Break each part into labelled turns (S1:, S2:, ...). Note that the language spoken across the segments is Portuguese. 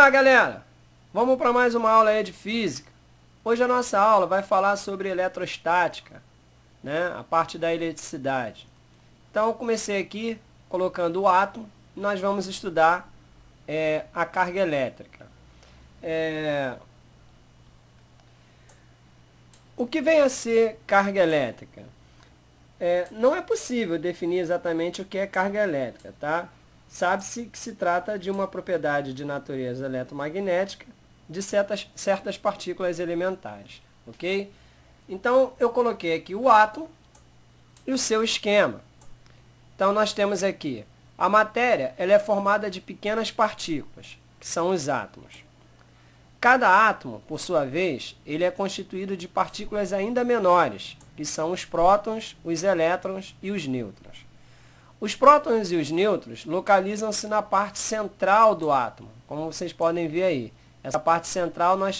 S1: Olá, galera! Vamos para mais uma aula aí de física. Hoje a nossa aula vai falar sobre eletrostática, né? A parte da eletricidade. Então, eu comecei aqui colocando o átomo e nós vamos estudar a carga elétrica. O que vem a ser carga elétrica? Não é possível definir exatamente o que é carga elétrica, tá? Sabe-se que se trata de uma propriedade de natureza eletromagnética de certas partículas elementares, ok? Então, eu coloquei aqui o átomo e o seu esquema. Então, nós temos aqui, a matéria ela é formada de pequenas partículas, que são os átomos. Cada átomo, por sua vez, ele é constituído de partículas ainda menores, que são os prótons, os elétrons e os nêutrons. Os prótons e os nêutrons localizam-se na parte central do átomo, como vocês podem ver aí. Essa parte central nós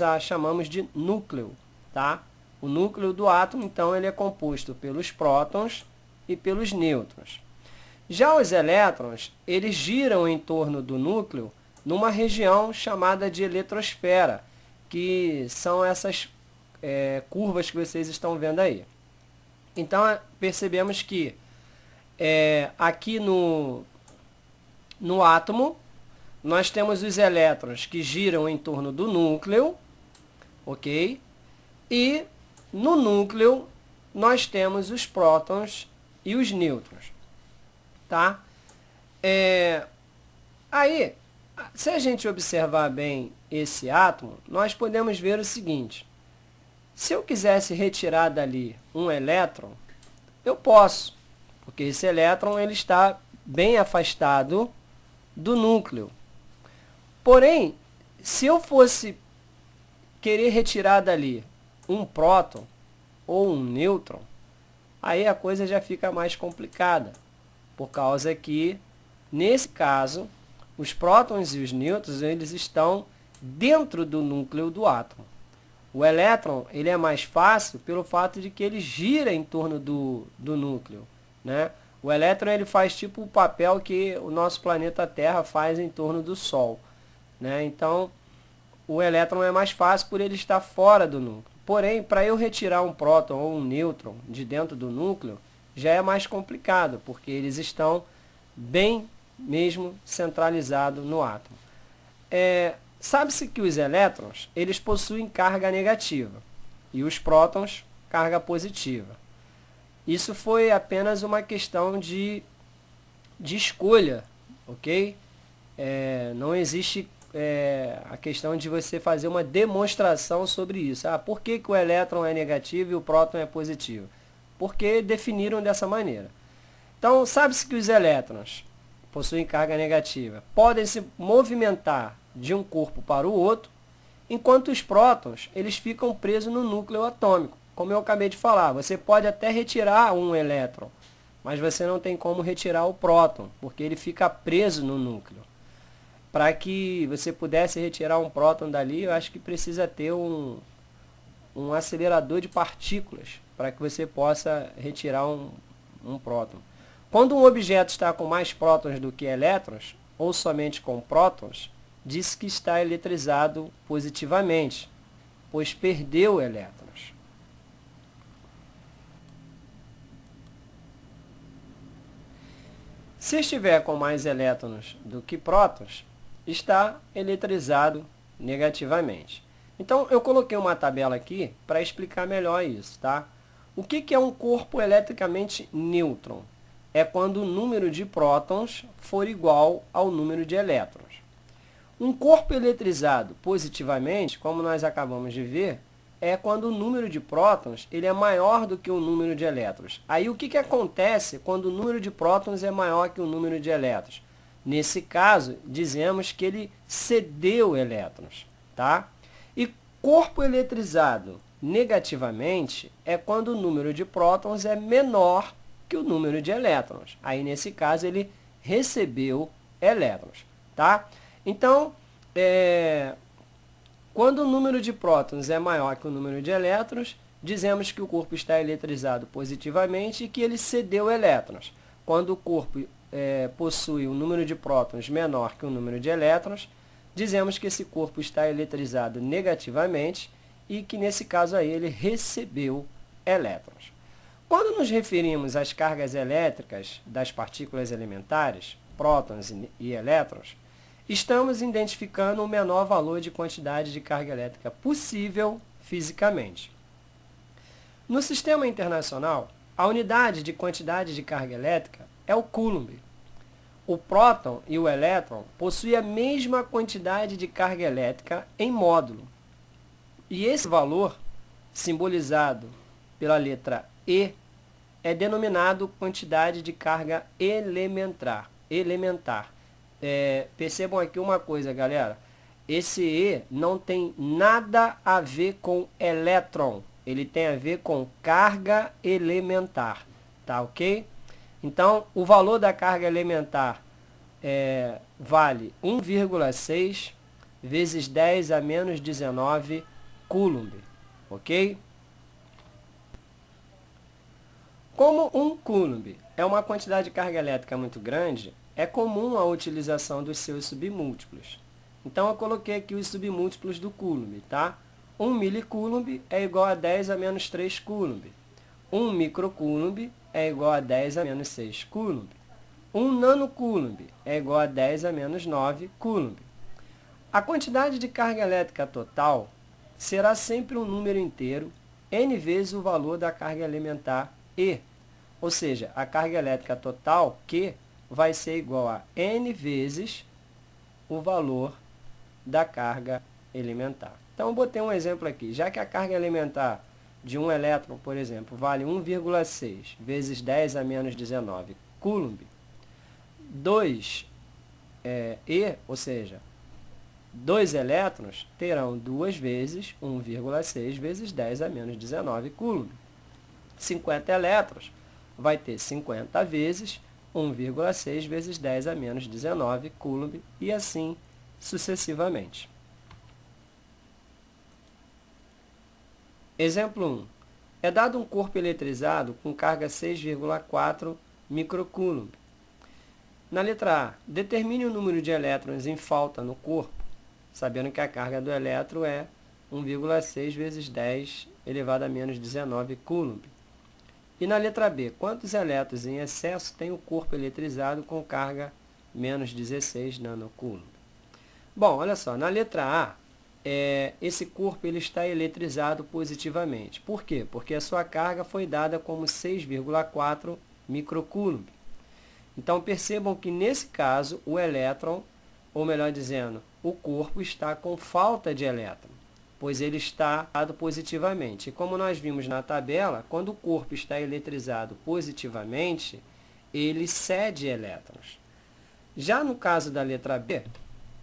S1: a chamamos de núcleo, tá? O núcleo do átomo, então, ele é composto pelos prótons e pelos nêutrons. Já os elétrons, eles giram em torno do núcleo numa região chamada de eletrosfera, que são essas curvas que vocês estão vendo aí. Então, percebemos que aqui no átomo, nós temos os elétrons que giram em torno do núcleo, ok? E no núcleo, nós temos os prótons e os nêutrons, tá? Aí, se a gente observar bem esse átomo, nós podemos ver o seguinte. Se eu quisesse retirar dali um elétron, eu posso, porque esse elétron ele está bem afastado do núcleo. Porém, se eu fosse querer retirar dali um próton ou um nêutron, aí a coisa já fica mais complicada, por causa que, nesse caso, os prótons e os nêutrons eles estão dentro do núcleo do átomo. O elétron ele é mais fácil pelo fato de que ele gira em torno do núcleo, né? O elétron ele faz tipo o papel que o nosso planeta Terra faz em torno do Sol, né? Então, o elétron é mais fácil por ele estar fora do núcleo. Porém, para eu retirar um próton ou um nêutron de dentro do núcleo, já é mais complicado, porque eles estão bem mesmo centralizados no átomo. Sabe-se que os elétrons eles possuem carga negativa e os prótons carga positiva. Isso foi apenas uma questão de escolha, ok? Não existe a questão de você fazer uma demonstração sobre isso. Por que o elétron é negativo e o próton é positivo? Porque definiram dessa maneira. Então, sabe-se que os elétrons possuem carga negativa, podem se movimentar de um corpo para o outro, enquanto os prótons eles ficam presos no núcleo atômico. Como eu acabei de falar, você pode até retirar um elétron, mas você não tem como retirar o próton, porque ele fica preso no núcleo. Para que você pudesse retirar um próton dali, eu acho que precisa ter um acelerador de partículas, para que você possa retirar um próton. Quando um objeto está com mais prótons do que elétrons, ou somente com prótons, diz que está eletrizado positivamente, pois perdeu elétrons. Se estiver com mais elétrons do que prótons, está eletrizado negativamente. Então, eu coloquei uma tabela aqui para explicar melhor isso, tá? O que é um corpo eletricamente nêutron? É quando o número de prótons for igual ao número de elétrons. Um corpo eletrizado positivamente, como nós acabamos de ver, é quando o número de prótons ele é maior do que o número de elétrons. Aí o que acontece quando o número de prótons é maior que o número de elétrons? Nesse caso, dizemos que ele cedeu elétrons, tá? E corpo eletrizado negativamente é quando o número de prótons é menor que o número de elétrons. Aí, nesse caso, ele recebeu elétrons, tá? Então, quando o número de prótons é maior que o número de elétrons, dizemos que o corpo está eletrizado positivamente e que ele cedeu elétrons. Quando o corpo possui um número de prótons menor que o número de elétrons, dizemos que esse corpo está eletrizado negativamente e que, nesse caso aí, ele recebeu elétrons. Quando nos referimos às cargas elétricas das partículas elementares, prótons e elétrons, estamos identificando o menor valor de quantidade de carga elétrica possível fisicamente. No sistema internacional, a unidade de quantidade de carga elétrica é o coulomb. O próton e o elétron possuem a mesma quantidade de carga elétrica em módulo. E esse valor, simbolizado pela letra E, é denominado quantidade de carga elementar. Percebam aqui uma coisa, galera. Esse E não tem nada a ver com elétron. Ele tem a ver com carga elementar. Tá ok? Então, o valor da carga elementar vale 1,6 vezes 10 a menos 19 coulomb. Ok? Como um coulomb é uma quantidade de carga elétrica muito grande, é comum a utilização dos seus submúltiplos. Então, eu coloquei aqui os submúltiplos do coulomb, tá? 1 milicoulomb é igual a 10 a menos 3 coulomb. 1 microcoulomb é igual a 10 a menos 6 coulomb. 1 nanocoulomb é igual a 10 a menos 9 coulomb. A quantidade de carga elétrica total será sempre um número inteiro, n vezes o valor da carga elementar E. Ou seja, a carga elétrica total, Q, vai ser igual a n vezes o valor da carga elementar. Então, eu botei um exemplo aqui. Já que a carga elementar de um elétron, por exemplo, vale 1,6 vezes 10 a menos 19 coulomb, 2 E, ou seja, 2 elétrons terão 2 vezes 1,6 vezes 10 a menos 19 coulomb. 50 elétrons vai ter 50 vezes 1,6 vezes 10 a menos 19 coulomb e assim sucessivamente. Exemplo 1. É dado um corpo eletrizado com carga 6,4 microcoulomb. Na letra A, determine o número de elétrons em falta no corpo, sabendo que a carga do elétron é 1,6 vezes 10 elevado a menos 19 coulomb. E na letra B, quantos elétrons em excesso tem o corpo eletrizado com carga menos 16 nanocoulomb? Bom, olha só, na letra A, esse corpo ele está eletrizado positivamente. Por quê? Porque a sua carga foi dada como 6,4 microcoulomb. Então, percebam que nesse caso, o elétron, ou melhor dizendo, o corpo está com falta de elétron, pois ele está dado positivamente. E como nós vimos na tabela, quando o corpo está eletrizado positivamente, ele cede elétrons. Já no caso da letra B,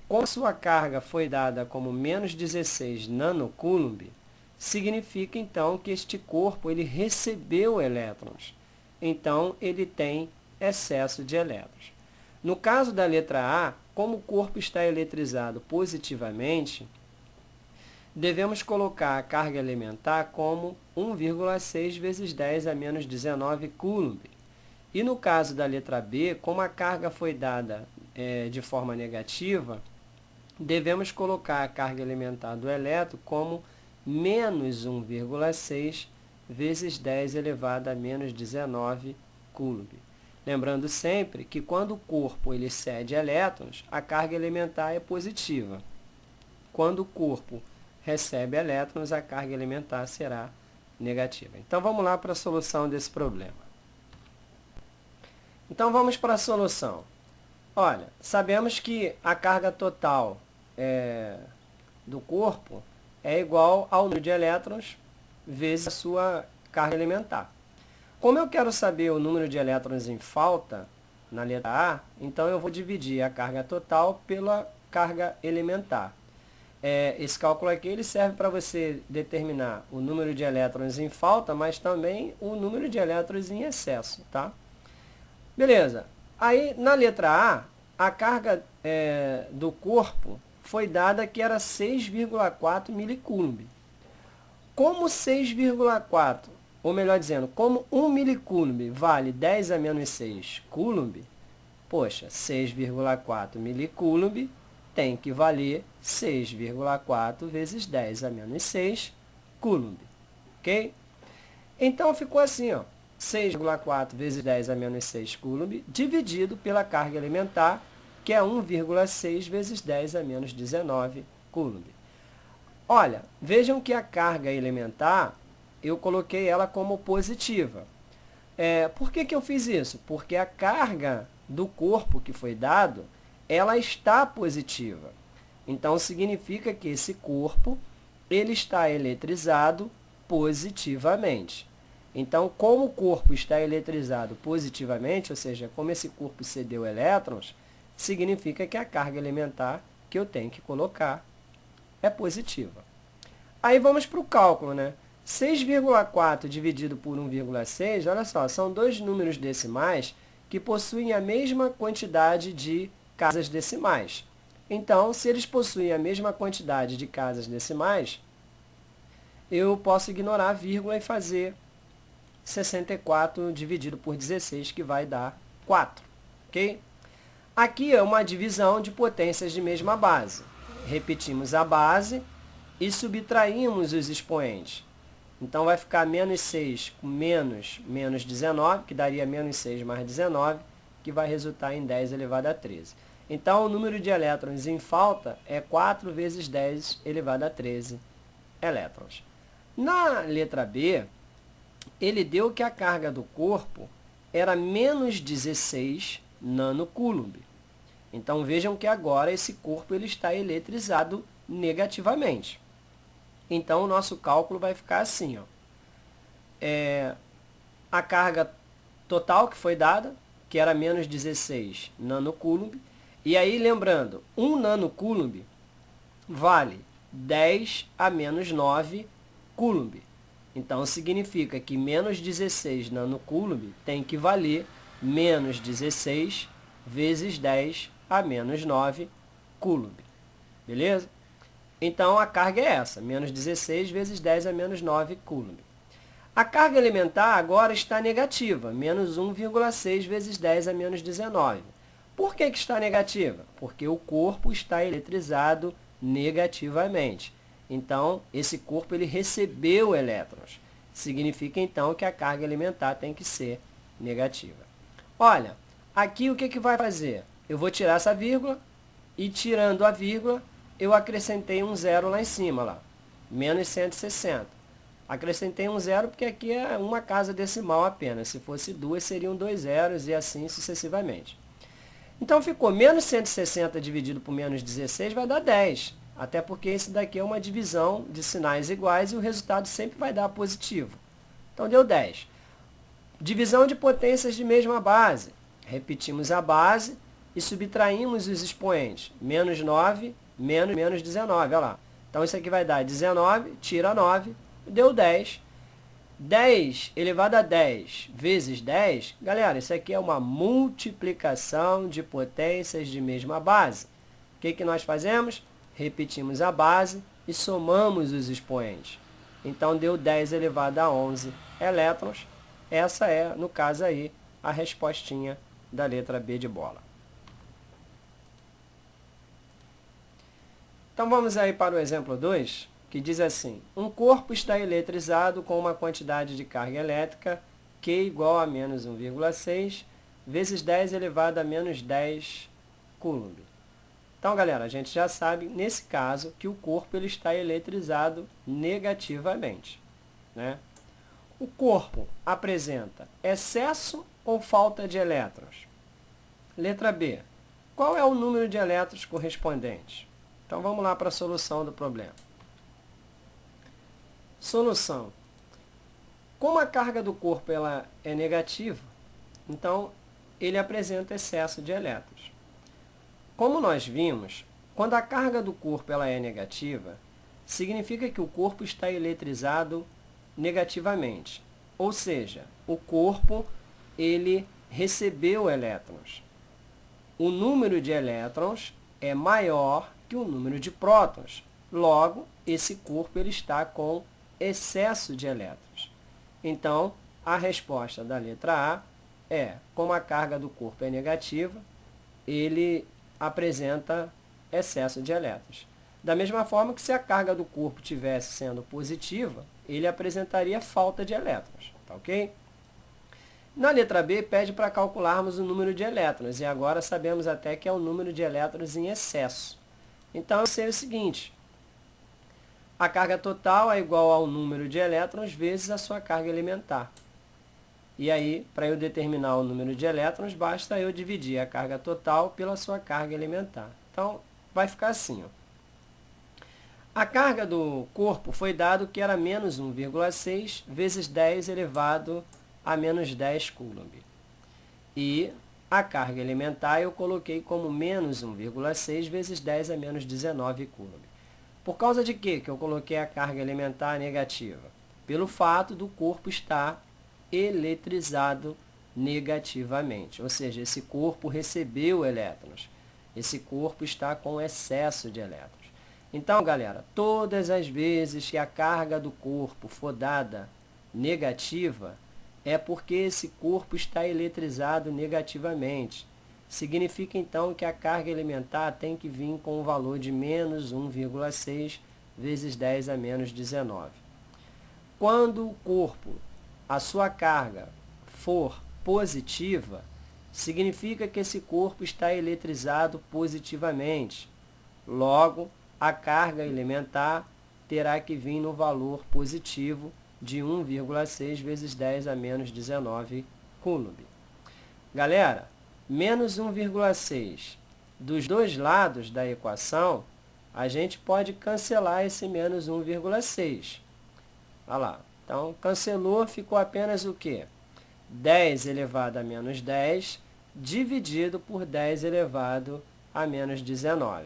S1: como a sua carga foi dada como menos 16 nanocoulomb, significa então que este corpo ele recebeu elétrons. Então, ele tem excesso de elétrons. No caso da letra A, como o corpo está eletrizado positivamente, devemos colocar a carga elementar como 1,6 vezes 10 a menos 19 coulomb. E no caso da letra B, como a carga foi dada de forma negativa, devemos colocar a carga elementar do elétron como menos 1,6 vezes 10 elevado a menos 19 coulomb. Lembrando sempre que quando o corpo ele cede elétrons, a carga elementar é positiva. Quando o corpo recebe elétrons, a carga elementar será negativa. Então, vamos lá para a solução desse problema. Então, vamos para a solução. Olha, sabemos que a carga total do corpo é igual ao número de elétrons vezes a sua carga elementar. Como eu quero saber o número de elétrons em falta na letra A, então eu vou dividir a carga total pela carga elementar. Esse cálculo aqui ele serve para você determinar o número de elétrons em falta, mas também o número de elétrons em excesso, tá? Beleza. Aí, na letra A, a carga do corpo foi dada que era 6,4 milicoulomb. Como 6,4, ou melhor dizendo, como 1 milicoulomb vale 10 a menos 6 coulomb, Poxa, 6,4 milicoulomb tem que valer 6,4 vezes 10 a menos 6 coulomb, ok? Então, ficou assim, ó, 6,4 vezes 10 a menos 6 coulomb, dividido pela carga elementar, que é 1,6 vezes 10 a menos 19 coulomb. Olha, vejam que a carga elementar, eu coloquei ela como positiva. Por que eu fiz isso? Porque a carga do corpo que foi dado, ela está positiva. Então, significa que esse corpo ele está eletrizado positivamente. Então, como o corpo está eletrizado positivamente, ou seja, como esse corpo cedeu elétrons, significa que a carga elementar que eu tenho que colocar é positiva. Aí vamos para o cálculo, né? 6,4 dividido por 1,6, olha só, são dois números decimais que possuem a mesma quantidade de casas decimais. Então, se eles possuem a mesma quantidade de casas decimais, eu posso ignorar a vírgula e fazer 64 dividido por 16, que vai dar 4. Ok? Aqui é uma divisão de potências de mesma base. Repetimos a base e subtraímos os expoentes. Então, vai ficar menos 6 com menos 19, que daria menos 6 mais 19, que vai resultar em 10 elevado a 13. Então, o número de elétrons em falta é 4 vezes 10 elevado a 13 elétrons. Na letra B, ele deu que a carga do corpo era menos 16 nanocoulomb. Então, vejam que agora esse corpo ele está eletrizado negativamente. Então, o nosso cálculo vai ficar assim, ó. A carga total que foi dada, que era menos 16 nanocoulomb. E aí, lembrando, 1 nanocoulomb vale 10 a menos 9 coulomb. Então, significa que menos 16 nanocoulomb tem que valer menos 16 vezes 10 a menos 9 coulomb. Beleza? Então, a carga é essa, menos 16 vezes 10 a menos 9 coulomb. A carga elementar agora está negativa, menos 1,6 vezes 10 a menos 19. Por que está negativa? Porque o corpo está eletrizado negativamente. Então, esse corpo ele recebeu elétrons. Significa, então, que a carga elementar tem que ser negativa. Olha, aqui o que vai fazer? Eu vou tirar essa vírgula e, tirando a vírgula, eu acrescentei um zero lá em cima, lá, menos 160. Acrescentei um zero porque aqui é uma casa decimal apenas. Se fosse duas, seriam 2 zeros e assim sucessivamente. Então, ficou menos 160 dividido por menos 16 vai dar 10. Até porque esse daqui é uma divisão de sinais iguais e o resultado sempre vai dar positivo. Então, deu 10. Divisão de potências de mesma base. Repetimos a base e subtraímos os expoentes. Menos 9, menos 19. Olha lá. Então, isso aqui vai dar 19, tira 9, deu 10. 10 elevado a 10 vezes 10, galera, isso aqui é uma multiplicação de potências de mesma base. O que nós fazemos? Repetimos a base e somamos os expoentes. Então, deu 10 elevado a 11 elétrons. Essa é, no caso aí, a respostinha da letra B de bola. Então, vamos aí para o exemplo 2, que diz assim: um corpo está eletrizado com uma quantidade de carga elétrica Q igual a menos 1,6 vezes 10 elevado a menos 10 coulomb. Então, galera, a gente já sabe, nesse caso, que o corpo ele está eletrizado negativamente, né? O corpo apresenta excesso ou falta de elétrons? Letra B. Qual é o número de elétrons correspondente? Então, vamos lá para a solução do problema. Solução. Como a carga do corpo ela é negativa, então ele apresenta excesso de elétrons. Como nós vimos, quando a carga do corpo ela é negativa, significa que o corpo está eletrizado negativamente. Ou seja, o corpo ele recebeu elétrons. O número de elétrons é maior que o número de prótons. Logo, esse corpo ele está com excesso de elétrons. Então, a resposta da letra A é, como a carga do corpo é negativa, ele apresenta excesso de elétrons. Da mesma forma que se a carga do corpo tivesse sendo positiva, ele apresentaria falta de elétrons, tá ok? Na letra B, pede para calcularmos o número de elétrons, e agora sabemos até que é o número de elétrons em excesso. Então, eu sei o seguinte, a carga total é igual ao número de elétrons vezes a sua carga elementar. E aí, para eu determinar o número de elétrons, basta eu dividir a carga total pela sua carga elementar. Então, vai ficar assim, ó. A carga do corpo foi dado que era menos 1,6 vezes 10 elevado a menos 10 coulomb. E a carga elementar eu coloquei como menos 1,6 vezes 10 a menos 19 coulomb. Por causa de quê que eu coloquei a carga elementar negativa? Pelo fato do corpo estar eletrizado negativamente. Ou seja, esse corpo recebeu elétrons. Esse corpo está com excesso de elétrons. Então, galera, todas as vezes que a carga do corpo for dada negativa, é porque esse corpo está eletrizado negativamente. Significa, então, que a carga elementar tem que vir com um valor de menos 1,6 vezes 10 a menos 19. Quando o corpo, a sua carga, for positiva, significa que esse corpo está eletrizado positivamente. Logo, a carga elementar terá que vir no valor positivo de 1,6 vezes 10 a menos 19 coulomb. Galera, menos 1,6 dos dois lados da equação, a gente pode cancelar esse menos 1,6. Olha lá. Então, cancelou, ficou apenas o quê? 10 elevado a menos 10 dividido por 10 elevado a menos 19.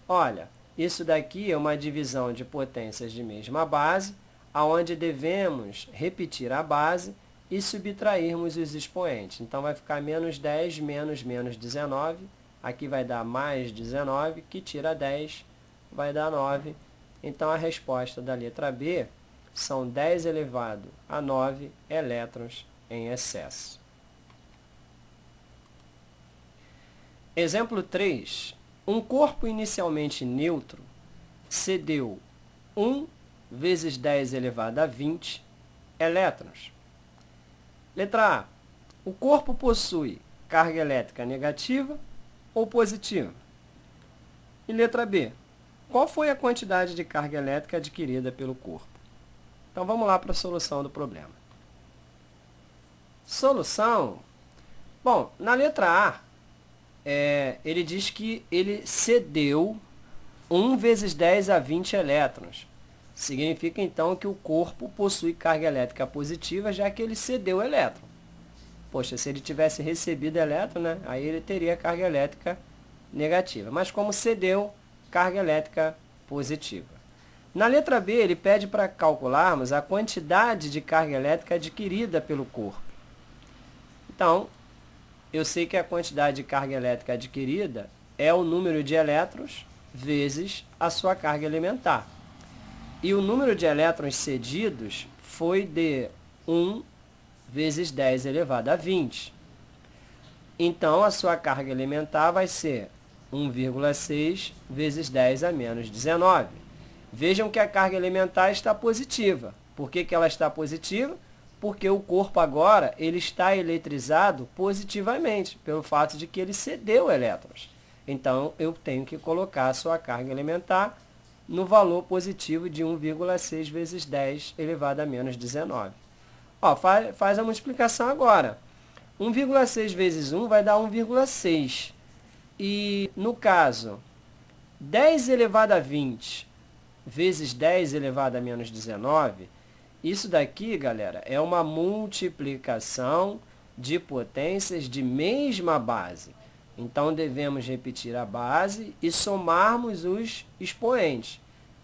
S1: Olha, isso daqui é uma divisão de potências de mesma base, onde devemos repetir a base e subtrairmos os expoentes. Então, vai ficar menos 10 menos menos 19. Aqui vai dar mais 19, que tira 10, vai dar 9. Então, a resposta da letra B são 10 elevado a 9 elétrons em excesso. Exemplo 3. Um corpo inicialmente neutro cedeu 1 vezes 10 elevado a 20 elétrons. Letra A. O corpo possui carga elétrica negativa ou positiva? E letra B. Qual foi a quantidade de carga elétrica adquirida pelo corpo? Então, vamos lá para a solução do problema. Solução. Bom, na letra A, ele diz que ele cedeu 1 vezes 10 a 20 elétrons. Significa, então, que o corpo possui carga elétrica positiva, já que ele cedeu elétron. Poxa, se ele tivesse recebido elétron, né, aí ele teria carga elétrica negativa. Mas como cedeu, carga elétrica positiva. Na letra B, ele pede para calcularmos a quantidade de carga elétrica adquirida pelo corpo. Então, eu sei que a quantidade de carga elétrica adquirida é o número de elétrons vezes a sua carga elementar. E o número de elétrons cedidos foi de 1 vezes 10 elevado a 20. Então, a sua carga elementar vai ser 1,6 vezes 10 a menos 19. Vejam que a carga elementar está positiva. Por que ela está positiva? Porque o corpo agora ele está eletrizado positivamente, pelo fato de que ele cedeu elétrons. Então, eu tenho que colocar a sua carga elementar no valor positivo de 1,6 vezes 10 elevado a menos 19. Ó, faz a multiplicação agora. 1,6 vezes 1 vai dar 1,6. E, no caso, 10 elevado a 20 vezes 10 elevado a menos 19, isso daqui, galera, é uma multiplicação de potências de mesma base. Então, devemos repetir a base e somarmos os expoentes.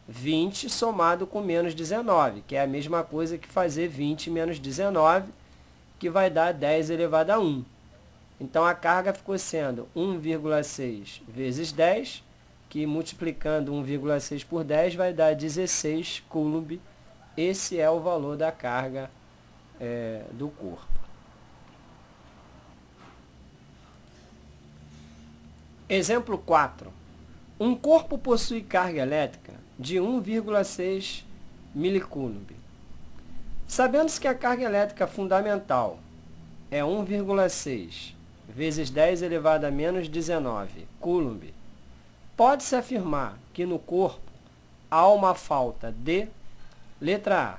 S1: 20 somado com menos 19, que é a mesma coisa que fazer 20 menos 19, que vai dar 10 elevado a 1. Então, a carga ficou sendo 1,6 vezes 10, que multiplicando 1,6 por 10 vai dar 16 coulomb. Esse é o valor da carga do corpo. Exemplo 4. Um corpo possui carga elétrica de 1,6 milicoulomb. Sabendo-se que a carga elétrica fundamental é 1,6 vezes 10 elevado a menos 19 coulomb, pode-se afirmar que no corpo há uma falta de, letra A,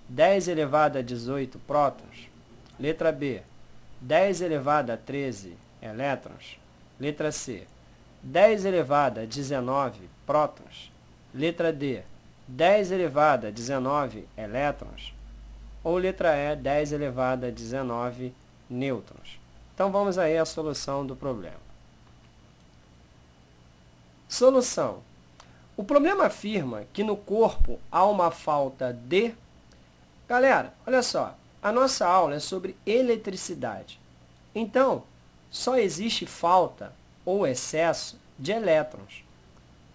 S1: 10 elevado a 18 prótons, letra B, 10 elevado a 13 elétrons, letra C, 10 elevado a 19 prótons, letra D, 10 elevado a 19 elétrons, ou letra E, 10 elevado a 19 nêutrons. Então, vamos aí à solução do problema. Solução. O problema afirma que no corpo há uma falta de... Galera, olha só, a nossa aula é sobre eletricidade. Então, só existe falta ou excesso de elétrons,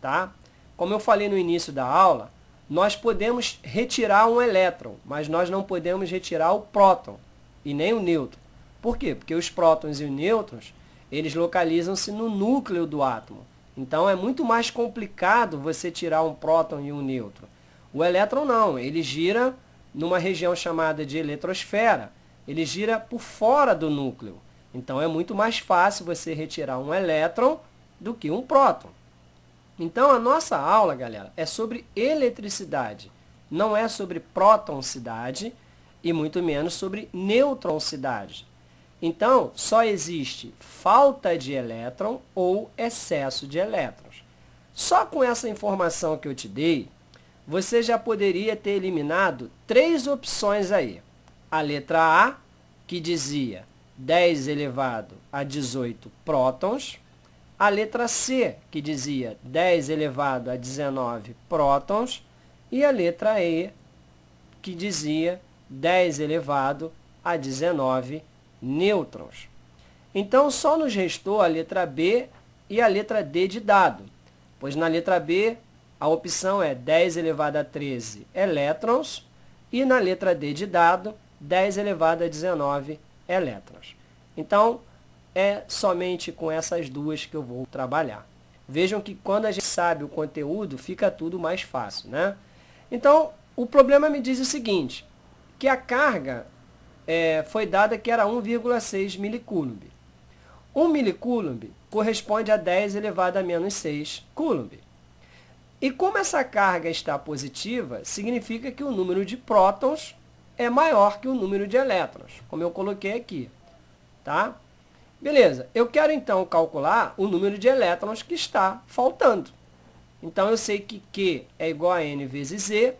S1: tá? Como eu falei no início da aula, nós podemos retirar um elétron, mas nós não podemos retirar o próton e nem o nêutron. Por quê? Porque os prótons e os nêutrons, eles localizam-se no núcleo do átomo. Então, é muito mais complicado você tirar um próton e um nêutron. O elétron não, ele gira numa região chamada de eletrosfera. Ele gira por fora do núcleo. Então, é muito mais fácil você retirar um elétron do que um próton. Então, a nossa aula, galera, é sobre eletricidade. Não é sobre protoncidade e muito menos sobre neutroncidade. Então, só existe falta de elétron ou excesso de elétrons. Só com essa informação que eu te dei, você já poderia ter eliminado 3 opções aí. A letra A, que dizia 10 elevado a 18 prótons. A letra C, que dizia 10 elevado a 19 prótons. E a letra E, que dizia 10 elevado a 19 nêutrons. Então, só nos restou a letra B e a letra D de dado, pois na letra B a opção é 10 elevado a 13 elétrons e na letra D de dado, 10 elevado a 19 elétrons. Então, é somente com essas duas que eu vou trabalhar. Vejam que quando a gente sabe o conteúdo, fica tudo mais fácil, né? Então, o problema me diz o seguinte, que a carga foi dada que era 1,6 milicoulomb. 1 milicoulomb corresponde a 10 elevado a menos 6 coulomb. E como essa carga está positiva, significa que o número de prótons é maior que o número de elétrons, como eu coloquei aqui. Tá? Beleza, eu quero então calcular o número de elétrons que está faltando. Então, eu sei que Q é igual a N vezes Z,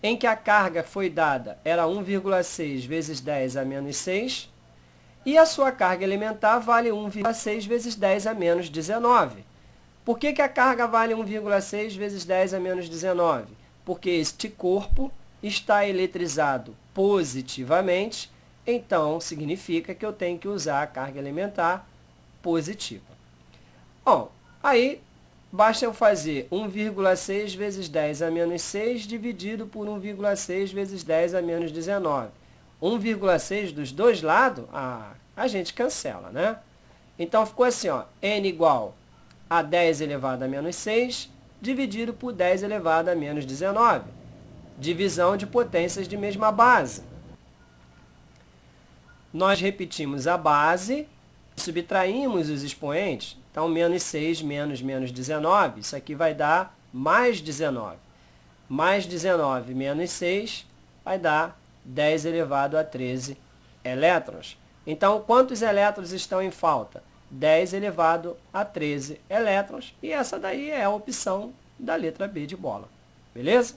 S1: em que a carga foi dada era 1,6 vezes 10 a menos 6, e a sua carga elementar vale 1,6 vezes 10 a menos 19. Por que a carga vale 1,6 vezes 10 a menos 19? Porque este corpo está eletrizado positivamente, então significa que eu tenho que usar a carga elementar positiva. Bom, aí basta eu fazer 1,6 vezes 10 a menos 6 dividido por 1,6 vezes 10 a menos 19. 1,6 dos dois lados, a gente cancela, né? Então, ficou assim, ó, n igual a 10 elevado a menos 6 dividido por 10 elevado a menos 19. Divisão de potências de mesma base. Nós repetimos a base, subtraímos os expoentes. Então, menos 6 menos 19, isso aqui vai dar mais 19. Mais 19 menos 6 vai dar 10 elevado a 13 elétrons. Então, quantos elétrons estão em falta? 10 elevado a 13 elétrons. E essa daí é a opção da letra B de bola. Beleza?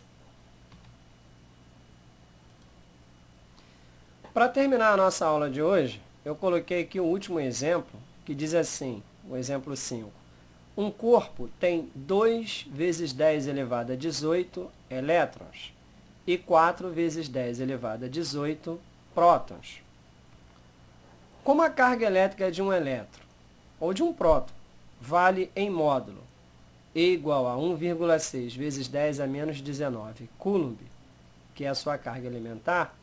S1: Para terminar a nossa aula de hoje, eu coloquei aqui o último exemplo, que diz assim, o exemplo 5. Um corpo tem 2 vezes 10 elevado a 18 elétrons e 4 vezes 10 elevado a 18 prótons. Como a carga elétrica de um elétron ou de um próton vale em módulo E igual a 1,6 vezes 10 a menos 19 coulomb, que é a sua carga elementar,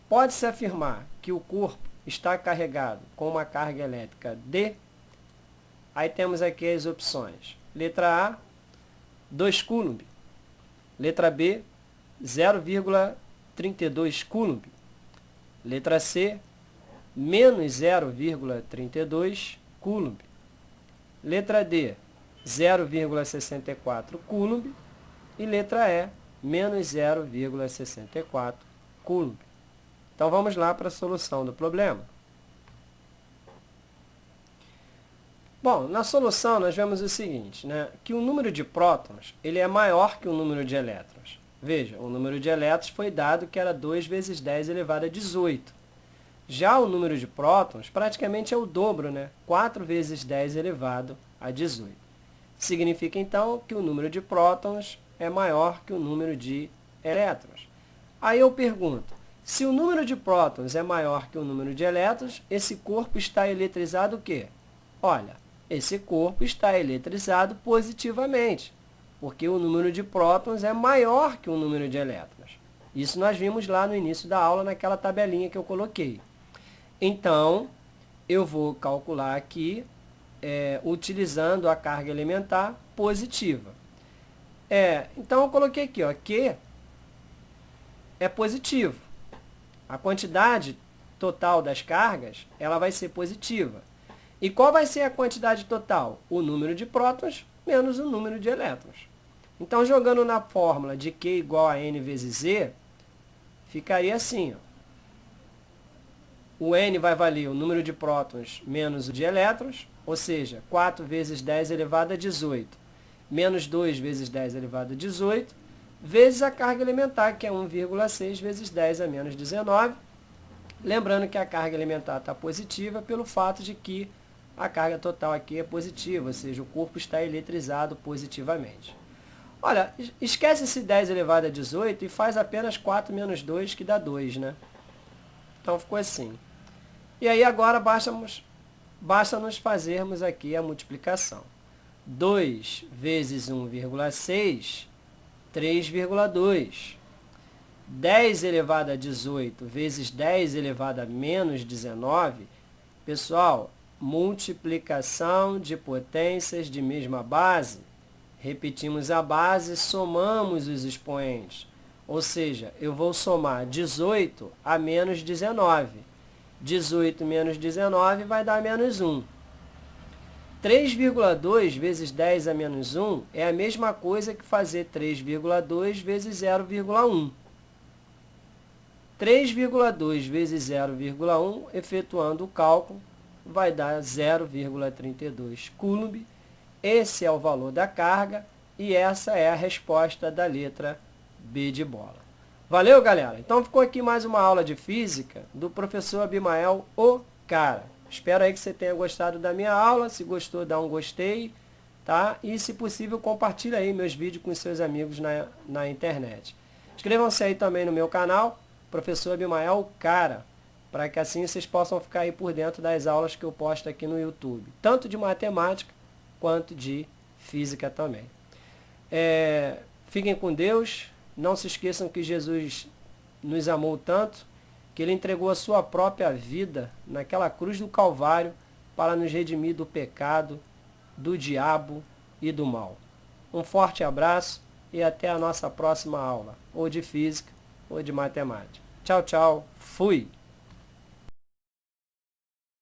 S1: pode-se afirmar que o corpo está carregado com uma carga elétrica de... Aí temos aqui as opções. Letra A, 2 coulomb. Letra B, 0,32 coulomb. Letra C, menos 0,32 coulomb. Letra D, 0,64 coulomb. E letra E, menos 0,64 coulomb. Então, vamos lá para a solução do problema. Bom, na solução nós vemos o seguinte, né? Que o número de prótons ele é maior que o número de elétrons. Veja, o número de elétrons foi dado que era 2 vezes 10 elevado a 18. Já o número de prótons praticamente é o dobro, né? 4 vezes 10 elevado a 18. Significa, então, que o número de prótons é maior que o número de elétrons. Aí eu pergunto, se o número de prótons é maior que o número de elétrons, esse corpo está eletrizado o quê? Olha, esse corpo está eletrizado positivamente, porque o número de prótons é maior que o número de elétrons. Isso nós vimos lá no início da aula, naquela tabelinha que eu coloquei. Então, eu vou calcular aqui, utilizando a carga elementar positiva. Então, eu coloquei aqui, ó, Q é positivo. A quantidade total das cargas, ela vai ser positiva. E qual vai ser a quantidade total? O número de prótons menos o número de elétrons. Então, jogando na fórmula de Q igual a N vezes Z, ficaria assim, ó. O N vai valer o número de prótons menos o de elétrons, ou seja, 4 vezes 10 elevado a 18, menos 2 vezes 10 elevado a 18, vezes a carga elementar, que é 1,6 vezes 10 a menos 19. Lembrando que a carga elementar está positiva pelo fato de que a carga total aqui é positiva, ou seja, o corpo está eletrizado positivamente. Olha, esquece esse 10 elevado a 18 e faz apenas 4 menos 2, que dá 2, né? Então, ficou assim. E aí, agora, basta nos fazermos aqui a multiplicação. 2 vezes 1,6, 3,2. 10 elevado a 18 vezes 10 elevado a menos 19. Pessoal, multiplicação de potências de mesma base. Repetimos a base, somamos os expoentes. Ou seja, eu vou somar 18 a menos 19. 18 menos 19 vai dar menos 1. 3,2 vezes 10 a menos 1 é a mesma coisa que fazer 3,2 vezes 0,1. 3,2 vezes 0,1, efetuando o cálculo, vai dar 0,32 coulomb. Esse é o valor da carga e essa é a resposta da letra B de bola. Valeu, galera? Então ficou aqui mais uma aula de física do professor Abimael Ocara. Espero aí que você tenha gostado da minha aula. Se gostou, dá um gostei, tá? E, se possível, compartilha aí meus vídeos com seus amigos na internet. Inscrevam-se aí também no meu canal, professor Abimael Ocara, para que assim vocês possam ficar aí por dentro das aulas que eu posto aqui no YouTube, tanto de matemática quanto de física também. Fiquem com Deus. Não se esqueçam que Jesus nos amou tanto que Ele entregou a sua própria vida naquela cruz do Calvário para nos redimir do pecado, do diabo e do mal. Um forte abraço e até a nossa próxima aula, ou de física ou de matemática. Tchau, tchau. Fui!